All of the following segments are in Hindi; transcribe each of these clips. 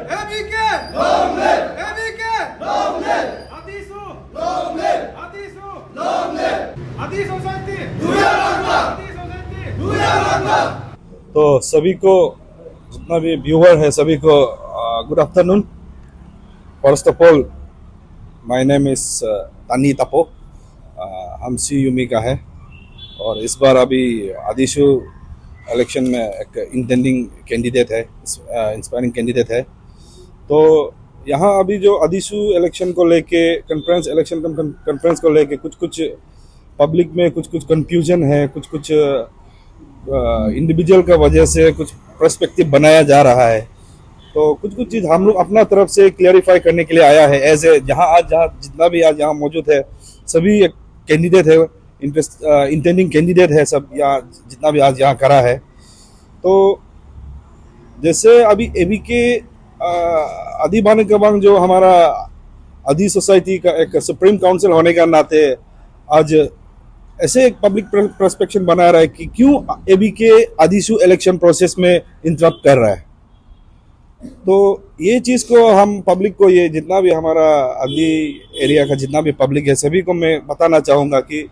ABK long live ABK long live Adisu long live Adisu long live Adi society दुनिया रंगा Adi सोसाइटी दुनिया रंगा। तो सभी को जितना भी व्यूअर है सभी को good afternoon. First of all my name is तानी तापो। हम CUME का है और इस बार अभी आदिशु इलेक्शन में एक इंटेंडिंग कैंडिडेट है, इंस्पायरिंग कैंडिडेट है। तो यहाँ अभी जो आदिशु इलेक्शन को लेके इलेक्शन कॉन्फ्रेंस को लेके कुछ पब्लिक में कुछ कंफ्यूजन है, कुछ इंडिविजुअल का वजह से कुछ पर्सपेक्टिव बनाया जा रहा है। तो कुछ चीज़ हम लोग अपना तरफ से क्लियरिफाई करने के लिए आया है। एज ए जहाँ जितना भी आज यहाँ मौजूद है सभी कैंडिडेट है, इंटेंडिंग कैंडिडेट है सब, यहाँ जितना भी आज यहाँ करा है। तो जैसे अभी ABK आदि बाने कबांग जो हमारा आदि सोसाइटी का एक सुप्रीम काउंसिल होने का नाते आज ऐसे एक पब्लिक पर्सपेक्शन बना रहा है कि क्यों ABK आदिशु इलेक्शन प्रोसेस में इंटरप्ट कर रहा है। तो ये चीज़ को हम पब्लिक को, ये जितना भी हमारा आदि एरिया का जितना भी पब्लिक है सभी को मैं बताना चाहूँगा कि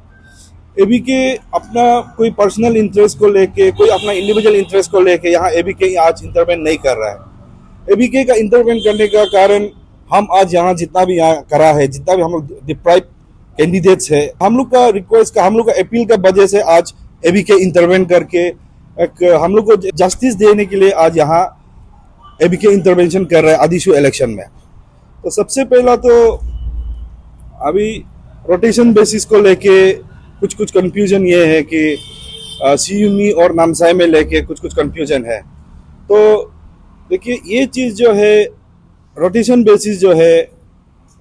ABK अपना कोई पर्सनल इंटरेस्ट को लेके, कोई अपना इंडिविजुअल इंटरेस्ट को लेके यहाँ ABK आज इंटरवेंट नहीं कर रहा है। ABK का इंटरवेंट करने का कारण हम आज यहाँ जितना भी यहाँ करा है, जितना भी हम लोग डिप्राइव कैंडिडेट्स है, हम लोग का रिक्वेस्ट का, हम लोग का अपील का वजह से आज ABK इंटरवेंट करके एक हम लोग को जस्टिस देने के लिए आज यहाँ ABK इंटरवेंशन कर रहा है आदिशु इलेक्शन में। तो सबसे पहला तो अभी रोटेशन बेसिस को लेके कुछ कंफ्यूजन ये है कि CUME और नामसाई में लेके कुछ कंफ्यूजन है। तो देखिए ये चीज़ जो है रोटेशन बेसिस जो है,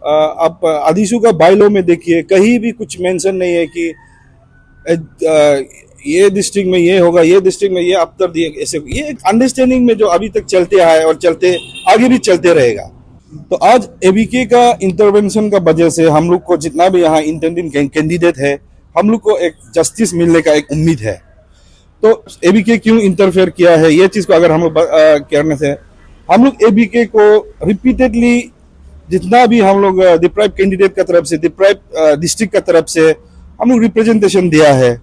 आप आदिशु का बायलॉ में देखिए कहीं भी कुछ मेंशन नहीं है कि ये डिस्ट्रिक्ट में ये होगा, ये डिस्ट्रिक्ट में ये अवसर दिए, ऐसे ये अंडरस्टैंडिंग में जो अभी तक चलते आए और आगे भी चलते रहेगा। तो आज ABK का इंटरवेंशन का वजह से हम लोग को जितना भी यहाँ इंटेंडिंग कैंडिडेट है हम लोग को एक जस्टिस मिलने का एक उम्मीद है। तो ABK क्यों इंटरफेयर किया है ये चीज़ को अगर हम लोग करने से, हम लोग ABK को रिपीटेडली जितना भी हम लोग डिप्राइव कैंडिडेट का तरफ से, डिप्राइव डिस्ट्रिक्ट का तरफ से हम लोग रिप्रेजेंटेशन दिया है।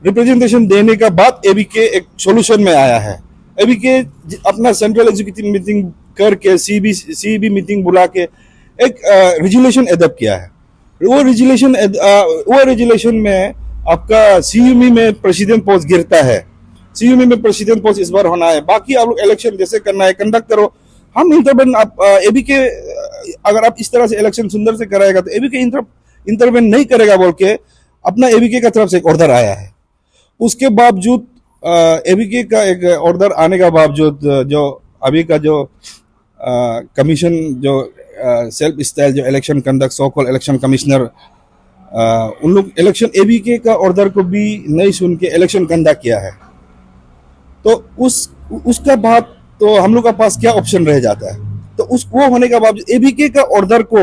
रिप्रेजेंटेशन देने का बाद ABK एक सोल्यूशन में आया है। ABK अपना सेंट्रल एग्जीक्यूटिव मीटिंग करके CB मीटिंग बुला के एक रेजुलेशन एडॉप्ट किया है। वो रेजुलेशन में आपका CUME में प्रेसिडेंट पोस्ट गिरता है। CUME में प्रेसिडेंट पोस्ट इस बार होना है, बाकी आप लोग इलेक्शन जैसे करना है कंडक्ट करो। हम इंटरवेंट आप ABK अगर आप इस तरह से इलेक्शन सुंदर से कराएगा तो ABK इंटरवेंट नहीं करेगा बोल के अपना ABK का तरफ से एक ऑर्डर आया है। उसके बावजूद ABK का एक ऑर्डर आने का बावजूद जो अभी का जो कमीशन जो सेल्फ स्टाइल जो election conduct so called election commissioner, उन लोग इलेक्शन ABK का ऑर्डर को भी नहीं सुन के इलेक्शन कंडक्ट किया है। तो उसका बाद तो हम लोग का पास क्या ऑप्शन रह जाता है। तो वो होने का बावजूद ABK का ऑर्डर को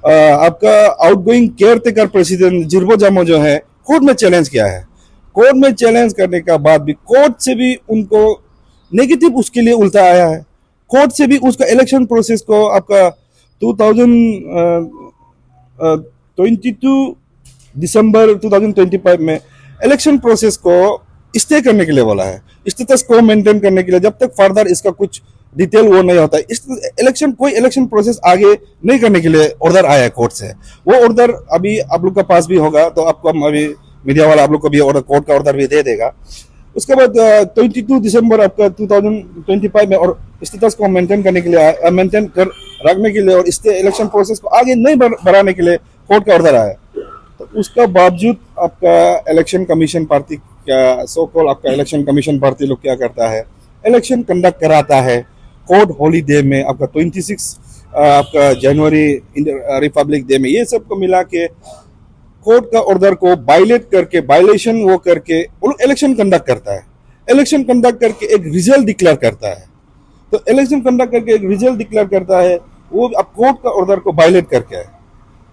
आपका आउटगोइंग केयर टेकर प्रेसिडेंट जिरबो जामो जो है कोर्ट में चैलेंज किया है। कोर्ट में चैलेंज करने का बाद भी कोर्ट से भी उनको नेगेटिव उसके लिए उल्टा आया है। कोर्ट से भी उसका इलेक्शन प्रोसेस को आपका 2022 दिसंबर 2025 में इलेक्शन प्रोसेस को स्टे करने के लिए बोला है, स्टेटस को मेंटेन करने के लिए, जब तक फर्दर इसका कुछ डिटेल वो नहीं होता है। कोई इलेक्शन प्रोसेस आगे नहीं करने के लिए ऑर्डर आया है कोर्ट से। वो ऑर्डर अभी आप लोग का पास भी होगा तो आपको हम अभी मीडिया वाला आप लोग को भी ऑर्डर, कोर्ट का ऑर्डर भी दे देगा। उसके बाद 22 दिसंबर आपका 2025 में और स्टेटस को मेंटेन करने के लिए, मेंटेन कर रखने के लिए और इलेक्शन प्रोसेस को आगे नहीं बढ़ाने के लिए कोर्ट का ऑर्डर आया। तो उसका बावजूद आपका इलेक्शन कमीशन पार्टी क्या सो कॉल आपका इलेक्शन कमीशन पार्टी लोग क्या करता है, इलेक्शन कंडक्ट कराता है कोर्ट हॉलीडे में, आपका 26 आपका जनवरी रिपब्लिक डे में, ये सब को मिला के कोर्ट का ऑर्डर को वायलेशन वो करके वो लोग इलेक्शन कंडक्ट करता है। इलेक्शन कंडक्ट करके एक रिजल्ट डिक्लेयर करता है। तो इलेक्शन कंडक्ट करके एक रिजल्ट डिक्लेयर करता है, वो अब कोर्ट का ऑर्डर को वायलेट करके है।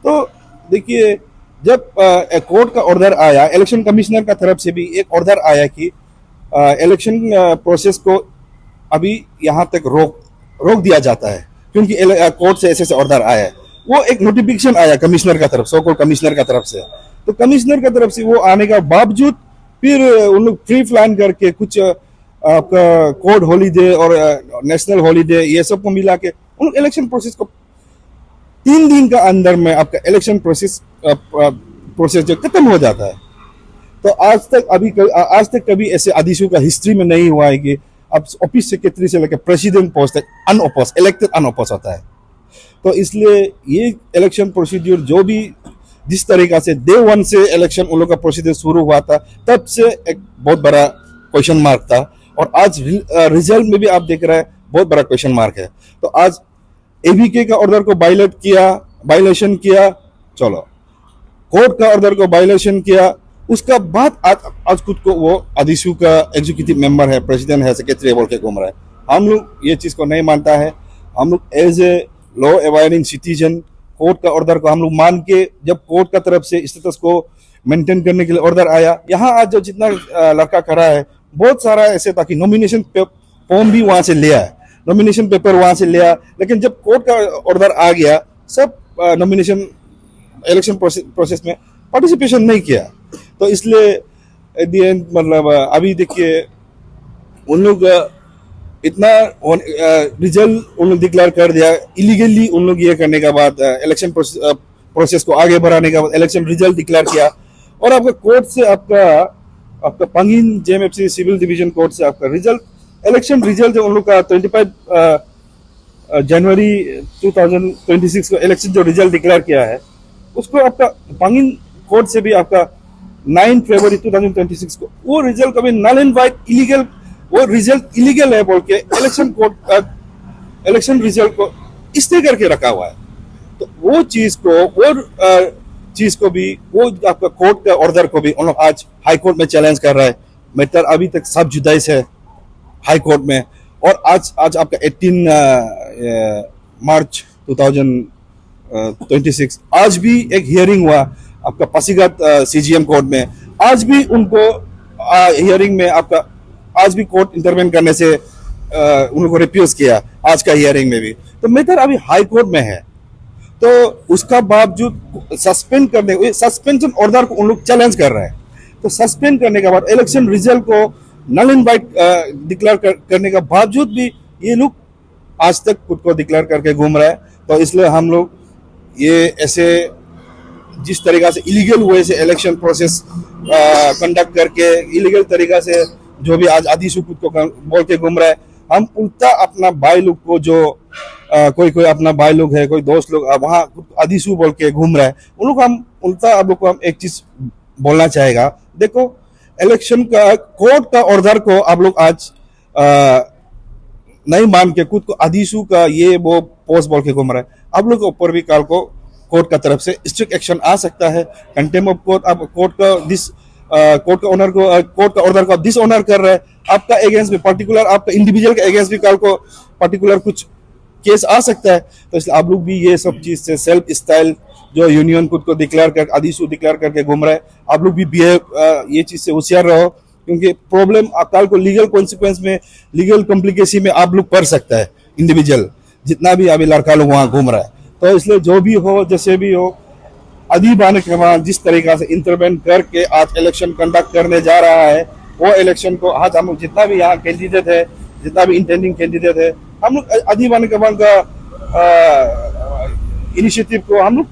तो देखिए जब कोर्ट का ऑर्डर आया, इलेक्शन कमिश्नर का तरफ से भी एक ऑर्डर आया कि इलेक्शन प्रोसेस को अभी यहाँ तक रोक रोक दिया जाता है, क्योंकि कोर्ट से ऐसे ऑर्डर आया है। वो एक नोटिफिकेशन आया कमिश्नर का तरफ, सो कमिश्नर का तरफ से, तो कमिश्नर का तरफ से वो आने का बावजूद फिर उन लोग प्री प्लान करके कुछ आपका कोर्ट हॉलीडे और नेशनल हॉलीडे ये सब को मिला के उन इलेक्शन प्रोसेस को 3 दिन का अंदर में आपका इलेक्शन प्रोसेस जो खत्म हो जाता है। तो आज तक कभी ऐसे आदेशों का हिस्ट्री में नहीं हुआ है कि अब ऑफिस सेक्रेटरी से लेकर प्रेसिडेंट पोस्ट तक अनअपोज, इलेक्टेड अनअपोज होता है। तो इसलिए ये इलेक्शन प्रोसीड्यूर जो भी जिस तरीका से डे 1 से इलेक्शन उन लोग का प्रोसीजर शुरू हुआ था, तब से एक बहुत बड़ा क्वेश्चन मार्क था, और आज रिजल्ट में भी आप देख रहे हैं बहुत बड़ा क्वेश्चन मार्क है। तो आज एबीके का ऑर्डर को वायलेशन किया, चलो कोर्ट का ऑर्डर को वायलेशन किया, उसका बाद आज खुद को वो आदिशु का एग्जीक्यूटिव मेंबर है, प्रेसिडेंट है, सेक्रेटरी बोल के घूम रहा है। हम लोग ये चीज को नहीं मानता है। हम लोग as a law abiding citizen court का ऑर्डर को हम लोग मान के, जब कोर्ट का तरफ से स्टेटस को मेंटेन करने के लिए ऑर्डर आया, यहाँ आज जो जितना लड़का खड़ा है बहुत सारा ऐसे था कि नॉमिनेशन फॉर्म भी वहां से लिया है, नॉमिनेशन पेपर वहां से लिया, लेकिन जब कोर्ट का ऑर्डर आ गया सब नॉमिनेशन इलेक्शन प्रोसेस में पार्टिसिपेशन नहीं किया। तो इसलिए एट द एंड मतलब अभी देखिए उन लोग इतना रिजल्ट उन लोग डिक्लेयर कर दिया इलीगली, उन लोग ये करने के बाद इलेक्शन प्रोसेस को आगे बढ़ाने के बाद इलेक्शन रिजल्ट डिक्लेयर किया, और आपका कोर्ट से आपका पंगिन जेएमएफसी सिविल डिवीजन कोर्ट से आपका रिजल्ट इलेक्शन रिजल्ट जो उन लोग का 25 जनवरी 2026 को इलेक्शन जो रिजल्ट डिक्लेयर किया है, उसको आपका पंगिन कोर्ट से भी आपका 9 फरवरी 2026 को वो रिजल्ट कभी नल एंड वाइड इलीगल, वो रिजल्ट इलीगल है बोल के इलेक्शन कोर्ट इलेक्शन रिजल्ट को स्टे करके रखा हुआ है। तो वो चीज को भी वो आपका कोर्ट का ऑर्डर को भी उन लोग आज हाई कोर्ट में चैलेंज कर रहा है। मैटर अभी तक सब जुदाइस है हाई कोर्ट में, और आज आपका 18 मार्च 2026 आज भी एक हियरिंग हुआ आपका पासीघाट सीजीएम कोर्ट में। आज भी उनको हियरिंग में आपका आज भी कोर्ट इंटरवेन करने से उनको रिफ्यूज किया आज का हियरिंग में भी। तो मैटर अभी हाई कोर्ट में है, तो उसका बावजूद सस्पेंशन ऑर्डर को उन लोग चैलेंज कर रहे हैं। तो सस्पेंड करने के बाद इलेक्शन रिजल्ट को नल एंड वाइड डिक्लेयर करने के बावजूद भी ये लोग आज तक खुद को डिक्लेयर करके घूम रहे हैं। तो इसलिए हम लोग ये ऐसे जिस तरीका से इलीगल वे से इलेक्शन प्रोसेस कंडक्ट करके इलीगल तरीका से जो भी आज आदिशु खुद को बोल के घूम रहा है, हम उल्टा अपना भाई लोग को जो कोई अपना भाई लोग है, कोई दोस्त लोग वहाँ आदिशु बोल के घूम रहा है, उन लोग हम उल्टा आप लोग को हम एक चीज बोलना चाहेगा। देखो इलेक्शन का कोर्ट का ऑर्डर को आप लोग आज नहीं मान के खुद को आदिशु का ये वो पोस्ट बोल के घूम रहा है, आप लोग के ऊपर भी कल को कोर्ट का तरफ से स्ट्रिक्ट एक्शन आ सकता है। कंटेम्प्ट ऑफ कोर्ट, आप कोर्ट का ऑर्डर को डिसऑनर कर रहे हैं, आपका अगेंस्ट में पर्टिकुलर आपका इंडिविजुअल के अगेंस्ट भी कल को पर्टिकुलर कुछ केस आ सकता है। तो इसलिए आप लोग भी ये सब चीज से सेल्फ स्टाइल जो यूनियन खुद को डिक्लेयर कर आदिशु डिक्लेयर करके घूम रहे हैं, आप लोग भी बिहेव ये चीज से होशियार रहो, क्योंकि प्रॉब्लम कल को लीगल कॉन्सिक्वेंस में लीगल कॉम्प्लिकेसी में आप लोग पड़ सकता है इंडिविजुअल, जितना भी अभी लड़का लोग वहां घूम रहा है। तो इसलिए जो भी हो जैसे भी हो अदीब आने के बाद जिस तरीका से इंटरवेन करके आज इलेक्शन कंडक्ट करने जा रहा है, वो इलेक्शन को आज हम लोग जितना भी यहाँ कैंडिडेट है, जितना भी इंटेंडिंग कैंडिडेट है, हम लोग अदीब आने के बाद का इनिशिएटिव को हम लोग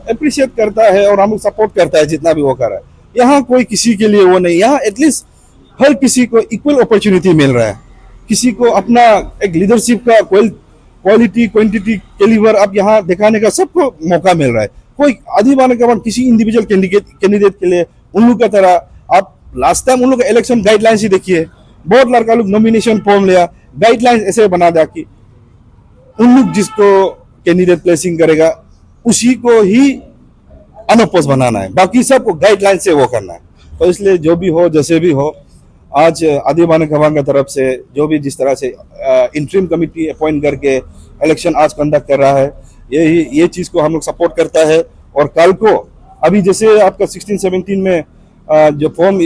अप्रिशिएट करता है और हम लोग सपोर्ट करता है जितना भी वो कर रहा है। यहाँ कोई किसी के लिए वो नहीं, यहाँ एटलीस्ट हर किसी को इक्वल अपॉर्चुनिटी मिल रहा है, किसी को अपना एक लीडरशिप का क्वालिटी क्वांटिटी कैलिबर आप यहाँ दिखाने का सबको मौका मिल रहा है। कोई अदीब आने के बाद किसी इंडिविजुअल कैंडिडेट के लिए उन लोग का तरह आप लास्ट टाइम उन लोग का इलेक्शन गाइडलाइंस ही देखिए, बहुत लड़का लोग नॉमिनेशन फॉर्म लिया, गाइडलाइंस ऐसे बना दिया कि उन लोग जिसको कैंडिडेट प्लेसिंग करेगा उसी को ही अनअपोज बनाना है, बाकी सबको गाइडलाइन से वो करना है। तो इसलिए जो भी हो जैसे भी हो, आज अदीब आने खवान की तरफ से जो भी जिस तरह से इंटरिम कमिटी अपॉइंट करके इलेक्शन आज कंडक्ट कर रहा है, ये चीज को हम लोग सपोर्ट करता है। और कल को अभी जैसे आपका 16-17 में जो फॉर्म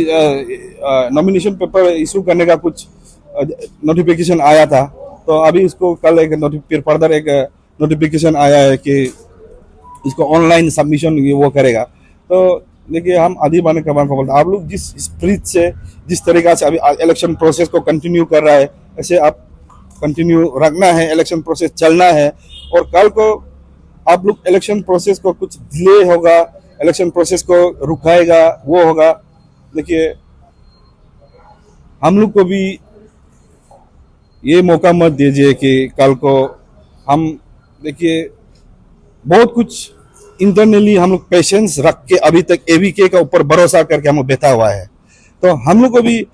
नॉमिनेशन पेपर इशू करने का कुछ नोटिफिकेशन आया था, तो अभी इसको कल एक फिर फर्दर एक नोटिफिकेशन आया है कि इसको ऑनलाइन सबमिशन वो करेगा। तो देखिए हम आदि बाने कमान को बोलते हैं, आप लोग जिस स्पिरिट से जिस तरीका से अभी इलेक्शन प्रोसेस को कंटिन्यू कर रहा है, ऐसे आप कंटिन्यू रखना है, इलेक्शन प्रोसेस चलना है। और कल को आप लोग इलेक्शन प्रोसेस को कुछ डिले होगा, इलेक्शन प्रोसेस को रुकाएगा, वो होगा। देखिए हम लोग को भी ये मौका मत दीजिए कि कल को हम, देखिए बहुत कुछ इंटरनली हम लोग पेशेंस रख के अभी तक एबीके का ऊपर भरोसा करके हम लोग बैठा हुआ है। तो हम लोग को भी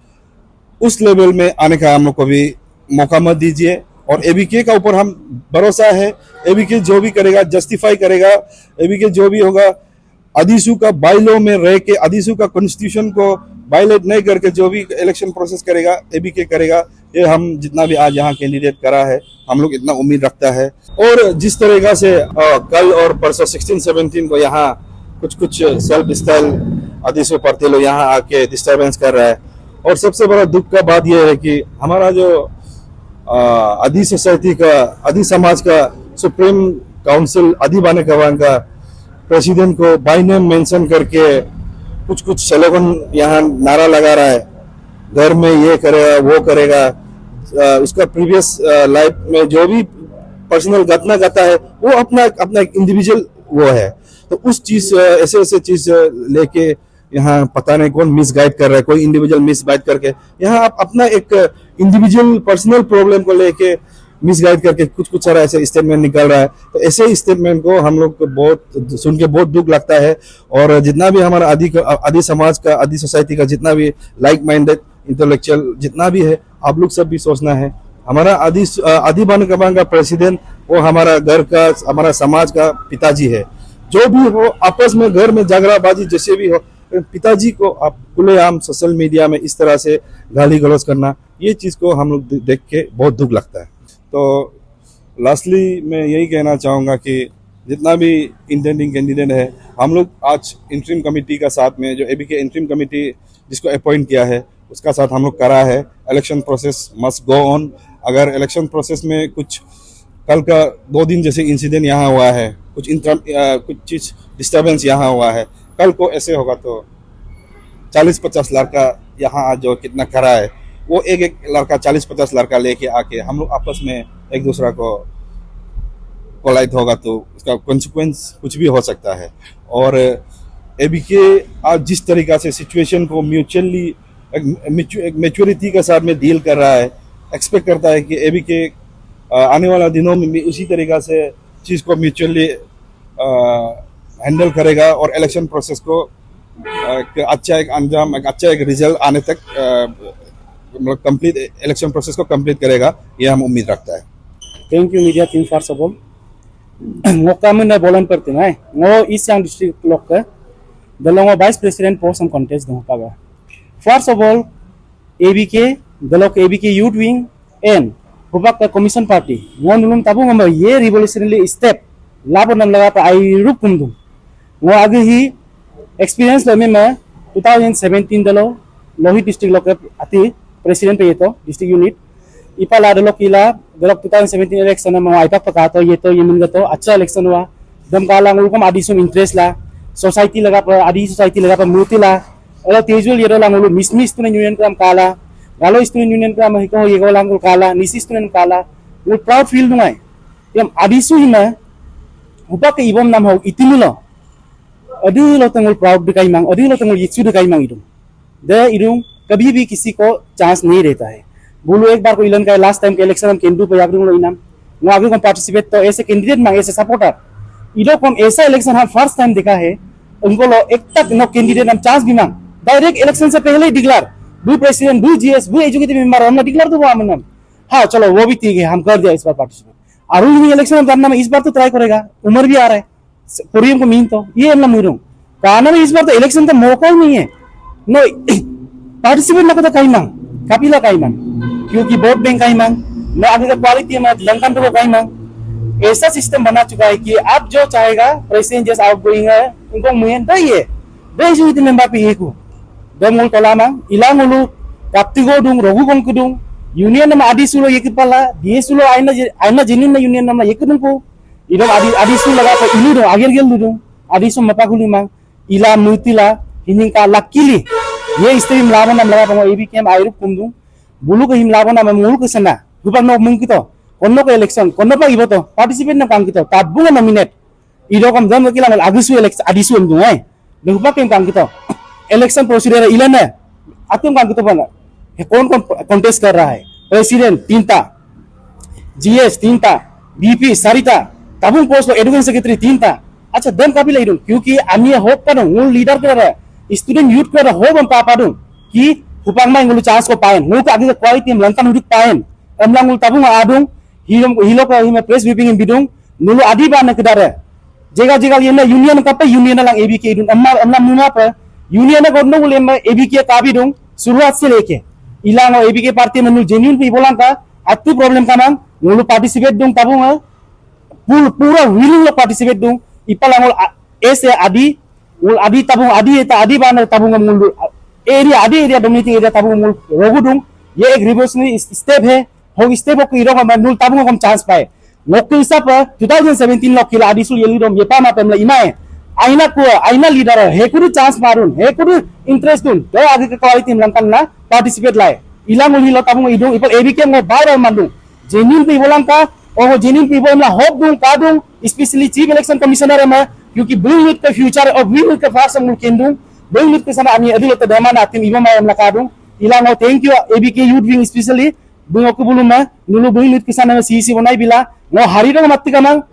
उस लेवल में आने का हम लोग को भी मौका मत दीजिए। और एबीके का ऊपर हम भरोसा है, एबीके जो भी करेगा जस्टिफाई करेगा, एबीके जो भी होगा अधीसू का बाइलो में रह के, अधीसू का कॉन्स्टिट्यूशन को वायलेट नहीं करके जो भी इलेक्शन प्रोसेस करेगा एबीके करेगा। ये हम जितना भी आज यहाँ कैंडिडेट करा है, हम लोग इतना उम्मीद रखता है। और जिस तरीका से कल और परसों 16-17 को यहाँ कुछ सेल्फ स्टाइल अधीसू पढ़ते लोग यहाँ आके डिस्टर्बेंस कर रहा है। और सबसे बड़ा दुख का बात यह है कि हमारा जो आदि सोसाइटी का, आदि समाज का सुप्रीम काउंसिल आदि बाने कवान का प्रेसिडेंट को बाय नेम मेंशन करके कुछ स्लोगन यहाँ नारा लगा रहा है, घर में ये करेगा वो करेगा। उसका प्रीवियस लाइफ में जो भी पर्सनल घटना घटा है वो अपना इंडिविजुअल वो है। तो उस चीज ऐसे चीज लेके यहाँ पता नहीं कौन मिसगाइड कर रहा है, कोई इंडिविजुअल मिसगाइड करके यहाँ आप अपना एक इंडिविजुअल पर्सनल प्रॉब्लम को लेके मिसगाइड करके कुछ सारा ऐसे स्टेटमेंट निकल रहा है। तो ऐसे स्टेटमेंट को हम लोग को बहुत सुन के बहुत दुख लगता है। और जितना भी हमारा आदि समाज का, आदि सोसाइटी का जितना भी लाइक माइंडेड इंटेलेक्चुअल जितना भी है, आप लोग सब भी सोचना है हमारा आदि बाने कमान का प्रेसिडेंट वो हमारा घर का, हमारा समाज का पिताजी है। जो भी हो आपस में घर में झगड़ाबाजी जैसे भी हो, पिताजी को आप खुलेआम सोशल मीडिया में इस तरह से गाली गलौज करना, ये चीज को हम लोग देख के बहुत दुख लगता है। तो लास्टली मैं यही कहना चाहूँगा कि जितना भी इंटेंडिंग कैंडिडेट है, हम लोग आज इंटरिम कमेटी का साथ में जो एबीके इंटरिम कमेटी जिसको अपॉइंट किया है उसका साथ हम लोग करा है। Election process must go on. अगर इलेक्शन प्रोसेस में कुछ कल का 2 दिन जैसे इंसिडेंट यहाँ हुआ है, कुछ चीज डिस्टर्बेंस यहाँ हुआ है, कल को ऐसे होगा तो 40-50 लड़का यहाँ जो कितना करा है वो एक लड़का 40-50 लड़का लेके आके हम लोग आपस में एक दूसरा को कोलाइड होगा तो उसका कॉन्सिक्वेंस कुछ भी हो सकता है। और एबीके आज जिस तरीका से सिचुएशन को म्यूचुअली एक मैच्योरिटी के साथ में डील कर रहा है, एक्सपेक्ट करता है कि एबीके आने वाला दिनों में भी उसी तरीका से चीज़ को म्यूचुअली हैंडल करेगा और इलेक्शन प्रोसेस को अच्छा एक अंजाम, एक अच्छा एक रिजल्ट आने तक मतलब कंप्लीट इलेक्शन प्रोसेस को कंप्लीट करेगा, ये हम उम्मीद रखता है। Thank you media team first of all. Ngo kami na bolan perti na ngo East District Loka dalawang vice president post ang contest dong paga. First of all, ABK dalawang ABK youth wing and hubak ka commission party ngo nulung tabu ngamba ye revolutionary step laban ng laga pa ay rukum dong ngo agi hi experience lo me 2017 dalo Lohit district Loka ati president pe ito district unit ipala dalok ila dalok 2017 election na mga ipak pagkato yeto yemin gato अच्छा election हुआ दम काला ngulkom adisum interest la society laga pa adi society laga pa muti la ela tejul yero lang ulu mismis tu union kram kala galo student union kram hiko yego lang ul kala nisi student kala ul proud feel dungai yam adisu hina upa ke ibom nam ho itimulo adi lo tangul proud dikai mang adi lo tangul yichu dikai mang idum de idum कभी भी किसी को चांस नहीं रहता है। बोलो एक बार को इलन का लास्ट टाइम के इलेक्शन हम केंद्र पे आगे लो इनाम वो आगे कौन पार्टिसिपेट तो ऐसे कैंडिडेट मांगे ऐसे सपोर्टर इलो कौन ऐसा इलेक्शन हम फर्स्ट टाइम देखा है उनको लो एक तक नो कैंडिडेट हम चांस भी मांग डायरेक्ट इलेक्शन से पहले ही डिक्लेयर दो प्रेसिडेंट दो जीएस दो एजुकेटिव मेंबर हमने डिक्लेयर तो वो हमने हाँ चलो वो भी ठीक है हम कर दिया इस बार पार्टिसिपेट अरुण इलेक्शन करना में इस बार तो ट्राई करेगा उम्र भी आ रहा है कोरियन को मीन तो ये हम मुझे कहना में इस बार तो इलेक्शन का मौका ही नहीं है नो पार्टिसिपेट ना तो कहीं मांग कापिला कहीं मांग क्योंकि वोट बैंक कहीं मांग न आगे का क्वालिटी में लंकन तो कहीं मांग ऐसा सिस्टम बना चुका है कि आप जो चाहेगा प्रेसिडेंट जैसे आउट गोइंग है उनको मुझे दे मेंबर पे एक दो मूल कला मांग इलांग उलू काप्तिगो दूं रघु गंग दूं union nama adi sulo ye kepala dia sulo aina jenin na union nama ye kedengku idom adi sulo laga pa ilu dong agel gel dong adi sulo mapakuli mang ila mutila hining ka lakili ye istri mlawan nam laga pa ebi kem airup kumdung bulu ke him lawan nam mulu ke sana hupang no mung kito konno ke election konno pa iboto participate na kang kito tabunga nominate ido kam dam kila agusu election adi sulo dung ai hupang kem kang kito election procedure ilana atum kang kito bana कौन कौन कॉन्टेस्ट कर रहा है प्रेसिडेंट 3टा जीएस 3टा बीपी 4टा तबुं पोस्ट एडुकेशन सेक्रेटरी 3टा अच्छा दम काबिल इदुं क्योंकि आमी होप पादुं उन लीडर कर स्टूडेंट यूथ कर होप हम पादुं कि हुपांग माइ ngulu चांस को पाएन ngulu का आगे क्वालिटी लंकान हुदुक पाएन अमला ngulu तबुं आदुं हिलो का हिम प्रेस ब्रीफिंग बिदुं ngulu आदि बान केदारे जेगा ये यूनियन का पे यूनियन लांग एबीके इदुं अमला मुना पर यूनियन को ngulu एबीके का बिदुं शुरुआत से लेके ilang o ABK party nanu genuine people lang ka atu problem ka nang ngulu participate dong tabung pura willing lo participate dong ipalang ol ese adi ul adi tabung adi eta adi ban tabung ngulu area dominating area tabung ngul rogu dong ye एक revolutionary step है हो step को इरो का नूल tabung को chance पाए नोक हिसाब 2017 लो किला adi sul yeli dom ye pa ma pemla imae aina leader he kudu chance marun he kudu interest dun do agi ke quality langkan na participate lai ilang uli lo tabung idung ipal ABK ngo bayar mandung genuine people langka oh genuine people na hope dung ka dung especially chief election commissioner ma क्योंकि bring with the future of we with the first mul kendung bring with sana ami adilo ta dama na tim iba ma am lakadung ilang ngo thank you ABK youth wing especially bung aku buluma nulu bring with sana CC bonai bila ngo hari dong matti kamang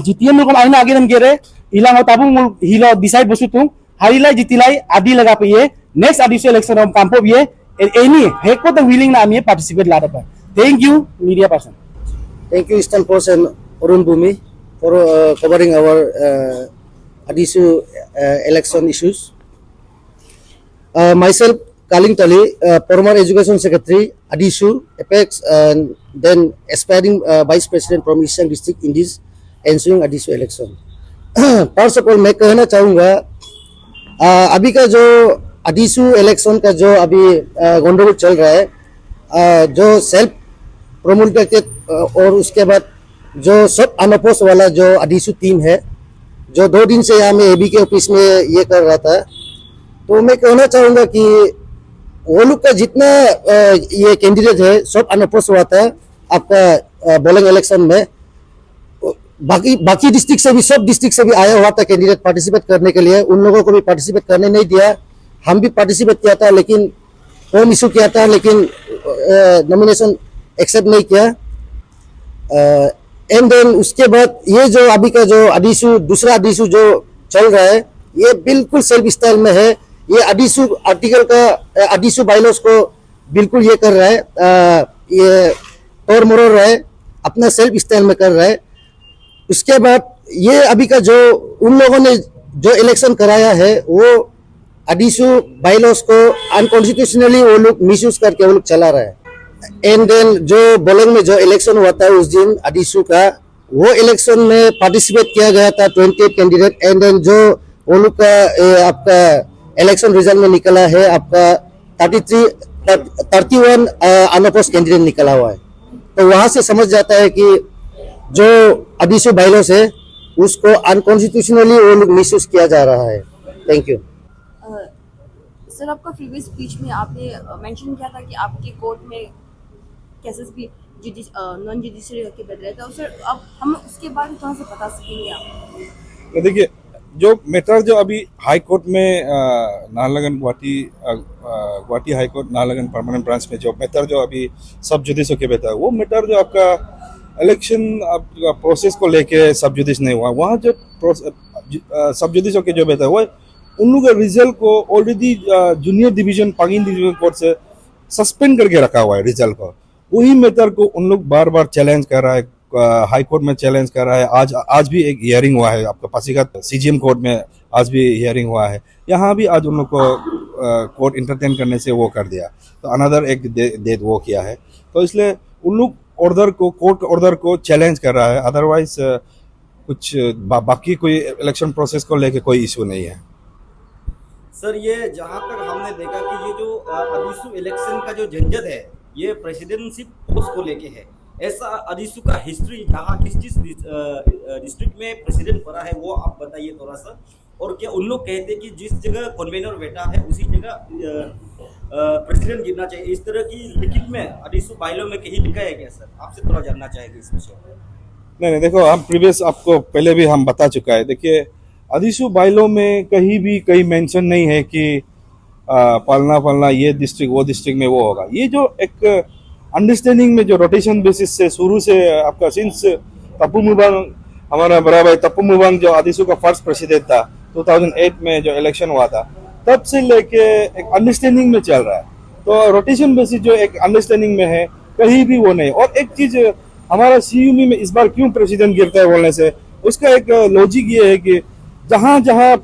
jitian mul kom aina age nam gere ilang ngo tabung mul hilo decide bosutung hari lai jitilai adi laga pe ye next adi election om kampo ye any heko the willing na ami participate la pa thank you media person thank you Eastern Post and Arun Bhumi for covering our Adisu election issues. Myself Kaling Tali, former education secretary Adisu Apex and then aspiring vice president from Eastern district in this ensuing Adisu election. First of all मैं कहना चाहूँगा अभी का जो अडीसू इलेक्शन का जो अभी गंडगोल चल रहा है जो सेल्फ प्रोमोटेड और उसके बाद जो सब अनअपोज वाला जो अडीसू टीम है जो 2 दिन से यहाँ में एबीके ऑफिस में ये कर रहा था तो मैं कहना चाहूँगा कि वो लोग का जितना ये कैंडिडेट है सब अनअपोज हुआ था आपका बोलिंग इलेक्शन में बाकी डिस्ट्रिक्ट से भी सब डिस्ट्रिक्ट से भी आया हुआ था कैंडिडेट पार्टिसिपेट करने के लिए उन लोगों को भी पार्टिसिपेट करने नहीं दिया हम भी पार्टिसिपेट किया था लेकिन फॉर्म इशू किया था लेकिन नॉमिनेशन एक्सेप्ट नहीं किया एंड देन उसके बाद ये जो अभी का जो अडीसू दूसरा अडीसू जो चल रहा है ये बिल्कुल सेल्फ स्टाइल में है ये अडीसू आर्टिकल का अडीसू बाइलॉस को बिल्कुल ये कर रहा है ये तोड़ मरोड़ रहा है अपना सेल्फ स्टाइल में कर रहा है उसके बाद ये अभी का जो उन लोगों ने जो इलेक्शन कराया है वो अडीसू बाइलॉस को अनकॉन्स्टिट्यूशनली वो लोग मिसयूज करके वो लोग चला रहा है एंड देन जो बोलेंग में जो इलेक्शन हुआ था उस दिन अडीसू का वो इलेक्शन में पार्टिसिपेट किया गया था 28 कैंडिडेट एंड देन जो वो लोग का आपका इलेक्शन रिजल्ट में निकला है आपका 31 अनअपोज्ड कैंडिडेट निकला हुआ है तो वहां से समझ जाता है कि जो अडीसू बाइलॉस है उसको अनकॉन्स्टिट्यूशनली वो लोग मिसयूज किया जा रहा है थैंक यू सर आपका प्रीवियस स्पीच में आपने मेंशन किया था कि आपके कोर्ट में केसेस भी नॉन जुडिशियल के बदल रहे थे सर अब हम उसके बारे में कहाँ से बता सकेंगे आप देखिए जो मैटर जो अभी हाई कोर्ट में Naharlagun Guwahati high court Naharlagun permanent branch में जो मैटर जो अभी सब जुडिस के बेहतर वो मैटर जो आपका इलेक्शन प्रोसेस को लेके सब जुडिस नहीं हुआ वहाँ जो सब जुडिस के जो बेहतर वो उन लोगों का रिजल्ट को ऑलरेडी जूनियर डिवीजन पागिन डिवीजन कोर्ट से सस्पेंड करके रखा हुआ है रिजल्ट को वही मैटर को उन लोग बार बार चैलेंज कर रहा है हाई कोर्ट में चैलेंज कर रहा है आज भी एक हियरिंग हुआ है आपका पासीघाट सीजीएम कोर्ट में आज भी हियरिंग हुआ है यहाँ भी आज उन लोग को कोर्ट इंटरटेन करने से वो कर दिया तो अनदर एक डेट वो किया है तो इसलिए उन लोग ऑर्डर को कोर्ट ऑर्डर को चैलेंज कर रहा है अदरवाइज कुछ बाकी कोई इलेक्शन प्रोसेस को लेके कोई इशू नहीं है सर ये जहाँ तक हमने देखा कि ये जो अडीसू इलेक्शन का जो झंझट है ये प्रेसिडेंटशिप पोस्ट को लेके है। ऐसा अदीसू का हिस्ट्री जहाँ किस डिस्ट्रिक्ट में प्रेसिडेंट बना है वो आप बताइए थोड़ा सा। और क्या उन लोग कहते हैं कि जिस जगह कन्वेनर बैठा है उसी जगह प्रेसिडेंट गिरना चाहिए, इस तरह की लिखित में अदीसू बाइलो में कहीं लिखा है क्या सर? आपसे थोड़ा जानना चाहेंगे इस विषय में। नहीं, देखो हम प्रीवियस आपको पहले भी हम बता चुका है। देखिए अदीसू बाइलो में कहीं भी कहीं मेंशन नहीं है कि पालना ये डिस्ट्रिक्ट वो डिस्ट्रिक्ट में वो होगा। ये जो एक अंडरस्टैंडिंग में जो रोटेशन बेसिस से शुरू से आपका सिंस तप्पू मुबांग, हमारा बड़ा भाई तप्पू मुबांग जो अदीसू का फर्स्ट प्रेसिडेंट था 2008 में जो इलेक्शन हुआ था, तब से लेके एक अंडरस्टैंडिंग में चल रहा है। तो रोटेशन बेसिस जो एक अंडरस्टैंडिंग में है, कहीं भी वो नहीं। और एक चीज हमारा सीयूमी में इस बार क्यों प्रेसिडेंट गिरता है बोलने से, उसका एक लॉजिक ये है कि जहां जहां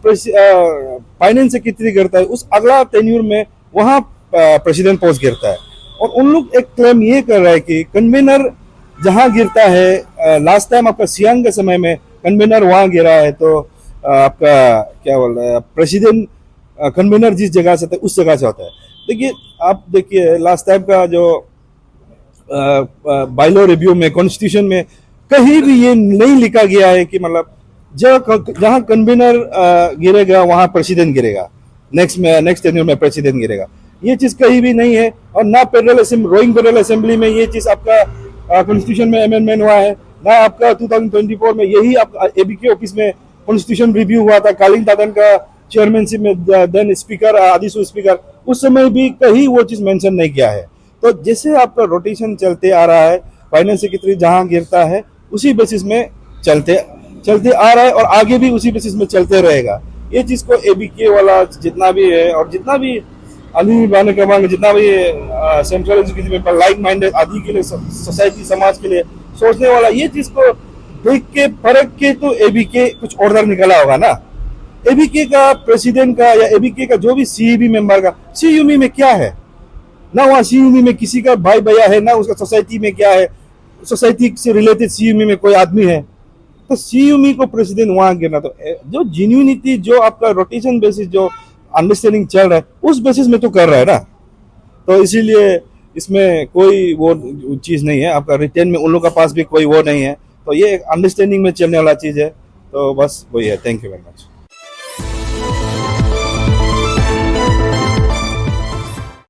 फाइनेंस सेक्रेटरी गिरता है उस अगला टेन्यूर में वहां प्रेसिडेंट पोस्ट गिरता है। और उन लोग एक क्लेम ये कर रहा है कि कन्वेनर जहां गिरता है, लास्ट टाइम आपका सियांग के समय में कन्वेनर वहां गिरा है, तो आपका क्या बोल रहे हैं प्रेसिडेंट कन्वेनर जिस जगह से था उस जगह से होता है। देखिए आप देखिए लास्ट टाइम का जो बाइलो रिव्यू में कॉन्स्टिट्यूशन में कहीं भी ये नहीं लिखा गया है कि मतलब जहां कन्वेनर गिरेगा वहां प्रेसिडेंट गिरेगा, नेक्स्ट टेन्यूर में प्रेसिडेंट गिरेगा। ये चीज कहीं भी नहीं है। और ना रोइंग फेडरल असेंबली में ये चीज आपका कॉन्स्टिट्यूशन में अमेंडमेंट हुआ है, ना आपका 2024 में यही आपका एबीके ऑफिस में कॉन्स्टिट्यूशन रिव्यू हुआ था कालिंग तादन का चेयरमैनशिप में, देन स्पीकर अदीसू स्पीकर, उस समय भी कहीं वो चीज मेंशन नहीं किया है। तो जैसे आपका रोटेशन चलते आ रहा है, फाइनेंस सेक्रेटरी जहां गिरता है उसी बेसिस में चलते आ रहा है और आगे भी उसी बेसिस में चलते रहेगा। ये चीज को एबीके वाला जितना भी है और जितना भी अली बाने कमांग जितना भी सेंट्रल एजुकेशन लाइक माइंडेड आदि के लिए सोसाइटी समाज के लिए सोचने वाला, ये चीज को देख के परख के तो एबीके कुछ ऑर्डर निकला होगा ना। एबीके का प्रेसिडेंट का या एबीके का जो भी सीईबी मेंबर का सीयूमी में क्या है ना, वहाँ सीयूमी में किसी का भाई भैया है ना, उसका सोसाइटी में क्या है, सोसाइटी से रिलेटेड सीयूमी में कोई आदमी है, तो सीयूमी को प्रेसिडेंट वहां गिरना। तो जो जेन्युइनिटी जो आपका रोटेशन बेसिस जो अंडरस्टैंडिंग चल रहा है उस बेसिस में तो कर रहा है ना। तो इसीलिए इसमें कोई वो चीज नहीं है, आपका रिटेन में उन लोगों का पास भी कोई वो नहीं है। तो ये एक अंडरस्टैंडिंग में चलने वाला चीज है। तो बस वही है। Thank you very much.